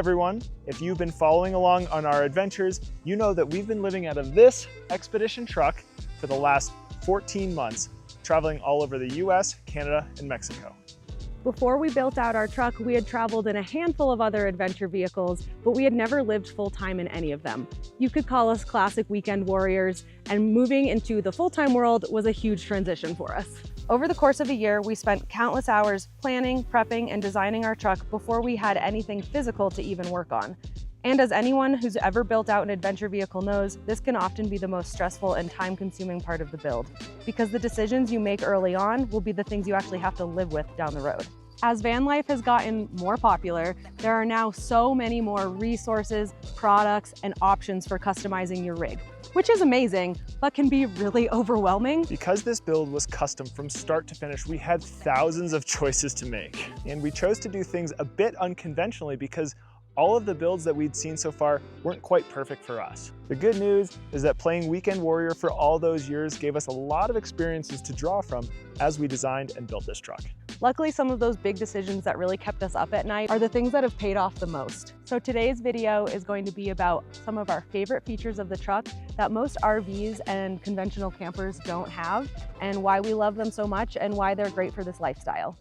everyone, if you've been following along on our adventures, you know that we've been living out of this expedition truck for the last 14 months, traveling all over the US, Canada, and Mexico. Before we built out our truck, we had traveled in a handful of other adventure vehicles, but we had never lived full-time in any of them. You could call us classic weekend warriors, and moving into the full-time world was a huge transition for us. Over the course of a year, we spent countless hours planning, prepping, and designing our truck before we had anything physical to even work on. And as anyone who's ever built out an adventure vehicle knows, this can often be the most stressful and time-consuming part of the build, because the decisions you make early on will be the things you actually have to live with down the road. As van life has gotten more popular, there are now so many more resources, products, and options for customizing your rig, which is amazing, but can be really overwhelming. Because this build was custom from start to finish, we had thousands of choices to make. And we chose to do things a bit unconventionally because all of the builds that we'd seen so far weren't quite perfect for us. The good news is that playing Weekend Warrior for all those years gave us a lot of experiences to draw from as we designed and built this truck. Luckily, some of those big decisions that really kept us up at night are the things that have paid off the most. So today's video is going to be about some of our favorite features of the truck that most RVs and conventional campers don't have, and why we love them so much and why they're great for this lifestyle.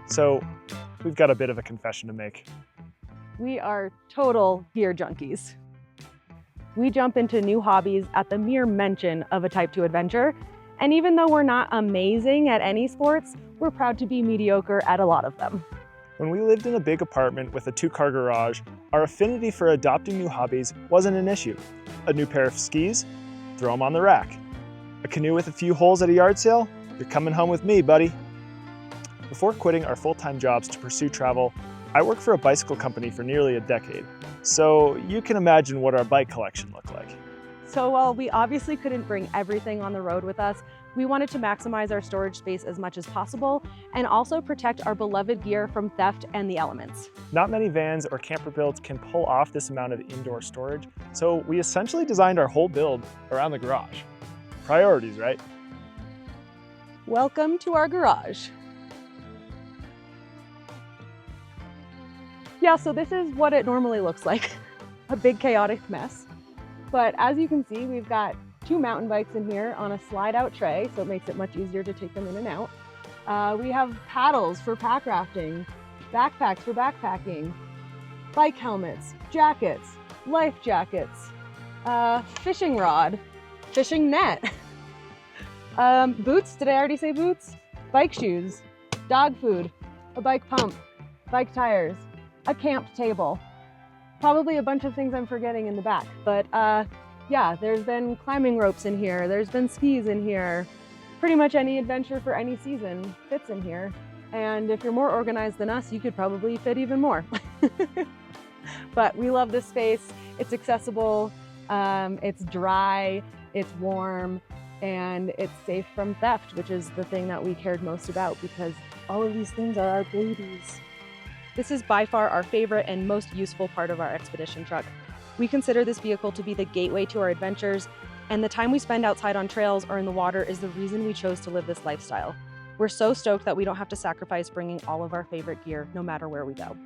So we've got a bit of a confession to make. We are total gear junkies. We jump into new hobbies at the mere mention of a Type 2 adventure. And even though we're not amazing at any sports, we're proud to be mediocre at a lot of them. When we lived in a big apartment with a 2-car garage, our affinity for adopting new hobbies wasn't an issue. A new pair of skis? Throw them on the rack. A canoe with a few holes at a yard sale? You're coming home with me, buddy. Before quitting our full-time jobs to pursue travel, I worked for a bicycle company for nearly a decade. So you can imagine what our bike collection looked like. So while we obviously couldn't bring everything on the road with us, we wanted to maximize our storage space as much as possible and also protect our beloved gear from theft and the elements. Not many vans or camper builds can pull off this amount of indoor storage, so we essentially designed our whole build around the garage. Priorities, right? Welcome to our garage. Yeah, so this is what it normally looks like, a big chaotic mess. But as you can see, we've got 2 mountain bikes in here on a slide-out tray, so it makes it much easier to take them in and out. We have paddles for pack rafting, backpacks for backpacking, bike helmets, jackets, life jackets, fishing rod, fishing net, boots, did I already say boots? Bike shoes, dog food, a bike pump, bike tires, a camp table, probably a bunch of things I'm forgetting in the back, but yeah, there's been climbing ropes in here, there's been skis in here, pretty much any adventure for any season fits in here. And if you're more organized than us, you could probably fit even more. But we love this space, it's accessible, it's dry, it's warm, and it's safe from theft, which is the thing that we cared most about because all of these things are our babies. This is by far our favorite and most useful part of our expedition truck. We consider this vehicle to be the gateway to our adventures, and the time we spend outside on trails or in the water is the reason we chose to live this lifestyle. We're so stoked that we don't have to sacrifice bringing all of our favorite gear no matter where we go.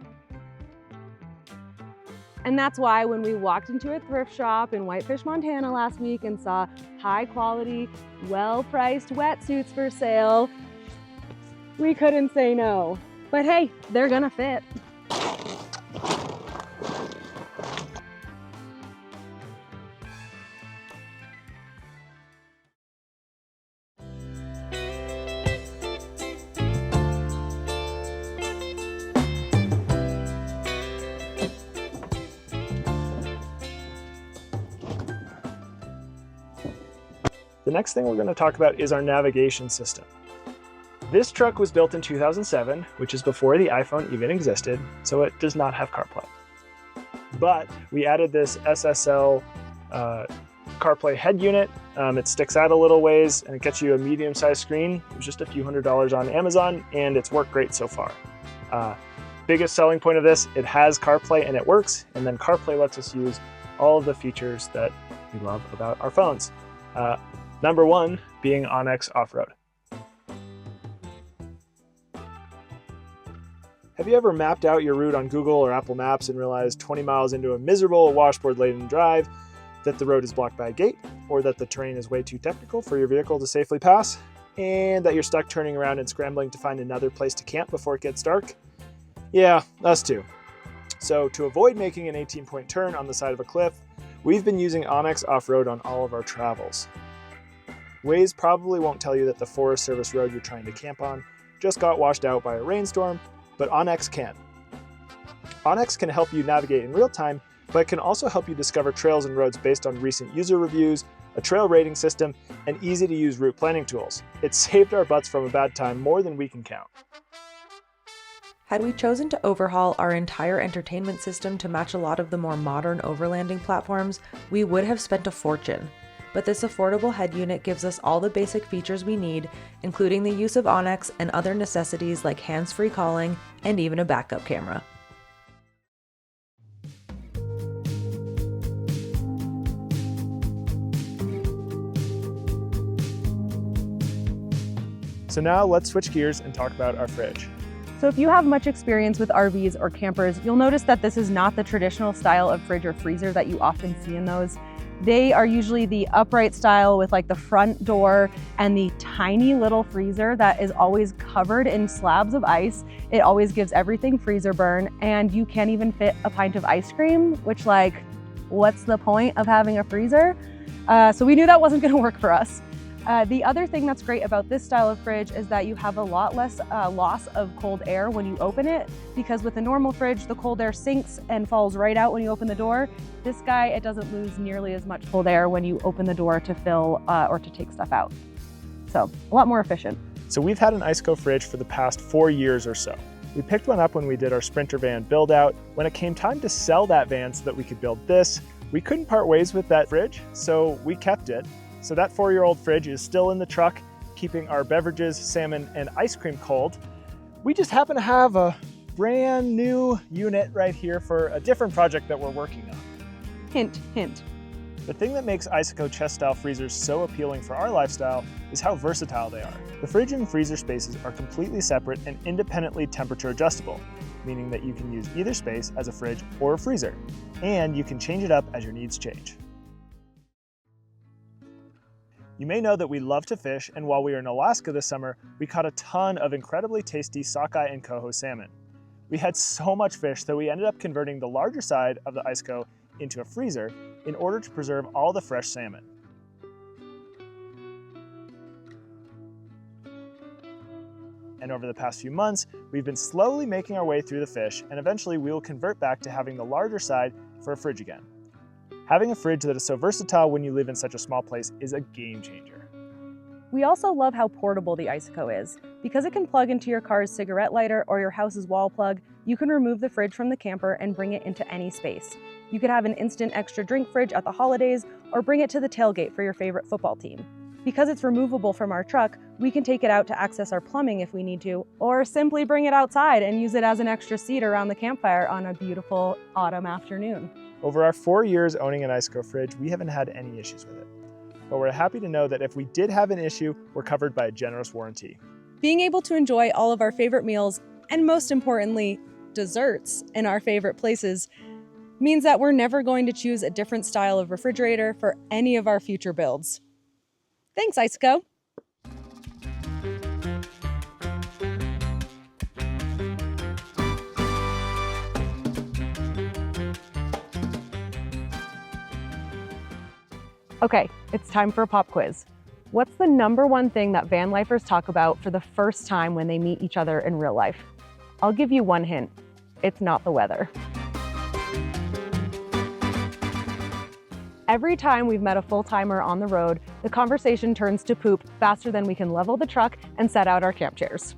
And that's why when we walked into a thrift shop in Whitefish, Montana last week and saw high quality, well-priced wetsuits for sale, we couldn't say no. But hey, they're gonna fit. The next thing we're going to talk about is our navigation system. This truck was built in 2007, which is before the iPhone even existed, so it does not have CarPlay. But we added this SSL CarPlay head unit. It sticks out a little ways and it gets you a medium-sized screen. It was just a few $100s on Amazon and it's worked great so far. Biggest selling point of this, it has CarPlay and it works, and then CarPlay lets us use all of the features that we love about our phones. Number one being onX Off-Road. Have you ever mapped out your route on Google or Apple Maps and realized 20 miles into a miserable washboard-laden drive that the road is blocked by a gate, or that the terrain is way too technical for your vehicle to safely pass, and that you're stuck turning around and scrambling to find another place to camp before it gets dark? Yeah, us too. So to avoid making an 18-point turn on the side of a cliff, we've been using onX Off-Road on all of our travels. Waze probably won't tell you that the Forest Service road you're trying to camp on just got washed out by a rainstorm, but onX can. onX can help you navigate in real time, but it can also help you discover trails and roads based on recent user reviews, a trail rating system, and easy-to-use route planning tools. It saved our butts from a bad time more than we can count. Had we chosen to overhaul our entire entertainment system to match a lot of the more modern overlanding platforms, we would have spent a fortune. But this affordable head unit gives us all the basic features we need, including the use of onX and other necessities like hands-free calling and even a backup camera. So now let's switch gears and talk about our fridge. So if you have much experience with RVs or campers, you'll notice that this is not the traditional style of fridge or freezer that you often see in those. They are usually the upright style with like the front door and the tiny little freezer that is always covered in slabs of ice. It always gives everything freezer burn, and you can't even fit a pint of ice cream, which, like, what's the point of having a freezer? So we knew that wasn't gonna work for us. The other thing that's great about this style of fridge is that you have a lot less loss of cold air when you open it, because with a normal fridge, the cold air sinks and falls right out when you open the door. This guy, it doesn't lose nearly as much cold air when you open the door to fill or to take stuff out. So a lot more efficient. So we've had an Iceco fridge for the past 4 years or so. We picked one up when we did our Sprinter van build out. When it came time to sell that van so that we could build this, we couldn't part ways with that fridge, so we kept it. So that 4-year-old fridge is still in the truck, keeping our beverages, salmon, and ice cream cold. We just happen to have a brand new unit right here for a different project that we're working on. Hint, hint. The thing that makes Iceco chest-style freezers so appealing for our lifestyle is how versatile they are. The fridge and freezer spaces are completely separate and independently temperature adjustable, meaning that you can use either space as a fridge or a freezer, and you can change it up as your needs change. You may know that we love to fish, and while we were in Alaska this summer, we caught a ton of incredibly tasty sockeye and coho salmon. We had so much fish that we ended up converting the larger side of the Iceco into a freezer in order to preserve all the fresh salmon. And over the past few months, we've been slowly making our way through the fish, and eventually we will convert back to having the larger side for a fridge again. Having a fridge that is so versatile when you live in such a small place is a game changer. We also love how portable the Iceco is. Because it can plug into your car's cigarette lighter or your house's wall plug, you can remove the fridge from the camper and bring it into any space. You could have an instant extra drink fridge at the holidays, or bring it to the tailgate for your favorite football team. Because it's removable from our truck, we can take it out to access our plumbing if we need to, or simply bring it outside and use it as an extra seat around the campfire on a beautiful autumn afternoon. Over our 4 years owning an Iceco fridge, we haven't had any issues with it. But we're happy to know that if we did have an issue, we're covered by a generous warranty. Being able to enjoy all of our favorite meals, and most importantly, desserts in our favorite places, means that we're never going to choose a different style of refrigerator for any of our future builds. Thanks, Iceco. Okay, it's time for a pop quiz. What's the #1 thing that van lifers talk about for the first time when they meet each other in real life? I'll give you one hint. It's not the weather. Every time we've met a full-timer on the road, the conversation turns to poop faster than we can level the truck and set out our camp chairs.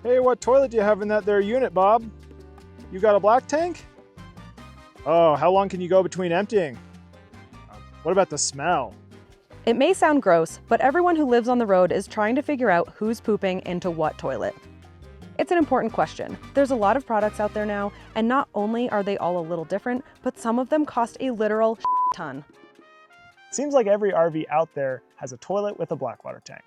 Hey, what toilet do you have in that there unit, Bob? You got a black tank? Oh, how long can you go between emptying? What about the smell? It may sound gross, but everyone who lives on the road is trying to figure out who's pooping into what toilet. It's an important question. There's a lot of products out there now, and not only are they all a little different, but some of them cost a literal ton. Seems like every RV out there has a toilet with a blackwater tank.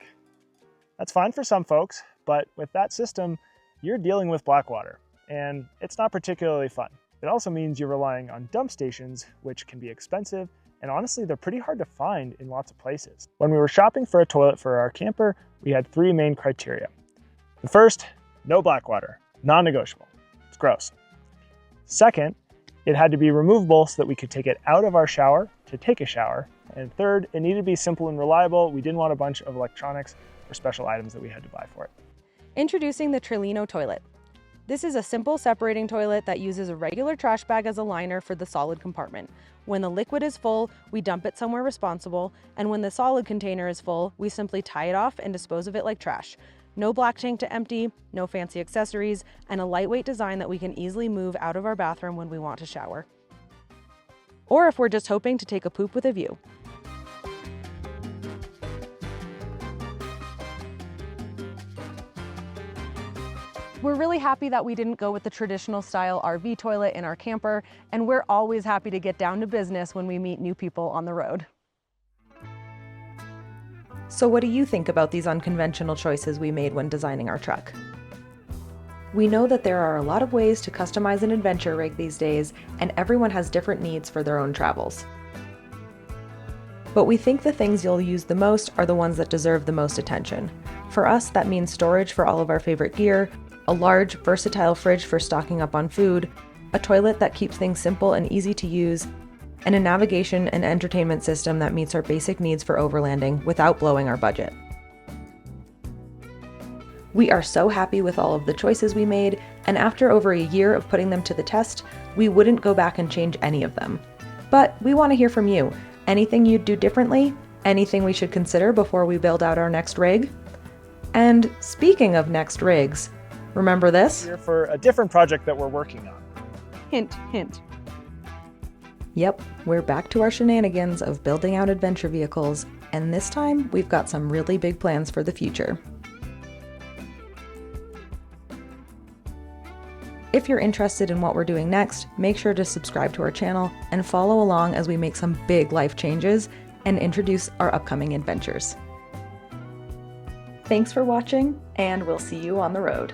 That's fine for some folks, but with that system, you're dealing with blackwater, and it's not particularly fun. It also means you're relying on dump stations, which can be expensive, and honestly, they're pretty hard to find in lots of places. When we were shopping for a toilet for our camper, we had 3 main criteria. The first, no blackwater, non-negotiable. It's gross. Second, it had to be removable so that we could take it out of our shower to take a shower. And third, it needed to be simple and reliable. We didn't want a bunch of electronics or special items that we had to buy for it. Introducing the Trillino toilet. This is a simple separating toilet that uses a regular trash bag as a liner for the solid compartment. When the liquid is full, we dump it somewhere responsible, and when the solid container is full, we simply tie it off and dispose of it like trash. No black tank to empty, no fancy accessories, and a lightweight design that we can easily move out of our bathroom when we want to shower. Or if we're just hoping to take a poop with a view. We're really happy that we didn't go with the traditional style RV toilet in our camper, and we're always happy to get down to business when we meet new people on the road. So what do you think about these unconventional choices we made when designing our truck? We know that there are a lot of ways to customize an adventure rig these days, and everyone has different needs for their own travels. But we think the things you'll use the most are the ones that deserve the most attention. For us, that means storage for all of our favorite gear, a large, versatile fridge for stocking up on food, a toilet that keeps things simple and easy to use, and a navigation and entertainment system that meets our basic needs for overlanding without blowing our budget. We are so happy with all of the choices we made, and after over a year of putting them to the test, we wouldn't go back and change any of them. But we want to hear from you. Anything you'd do differently? Anything we should consider before we build out our next rig? And speaking of next rigs, remember this? Here for a different project that we're working on. Hint, hint. Yep, we're back to our shenanigans of building out adventure vehicles, and this time we've got some really big plans for the future. If you're interested in what we're doing next, make sure to subscribe to our channel and follow along as we make some big life changes and introduce our upcoming adventures. Thanks for watching, and we'll see you on the road.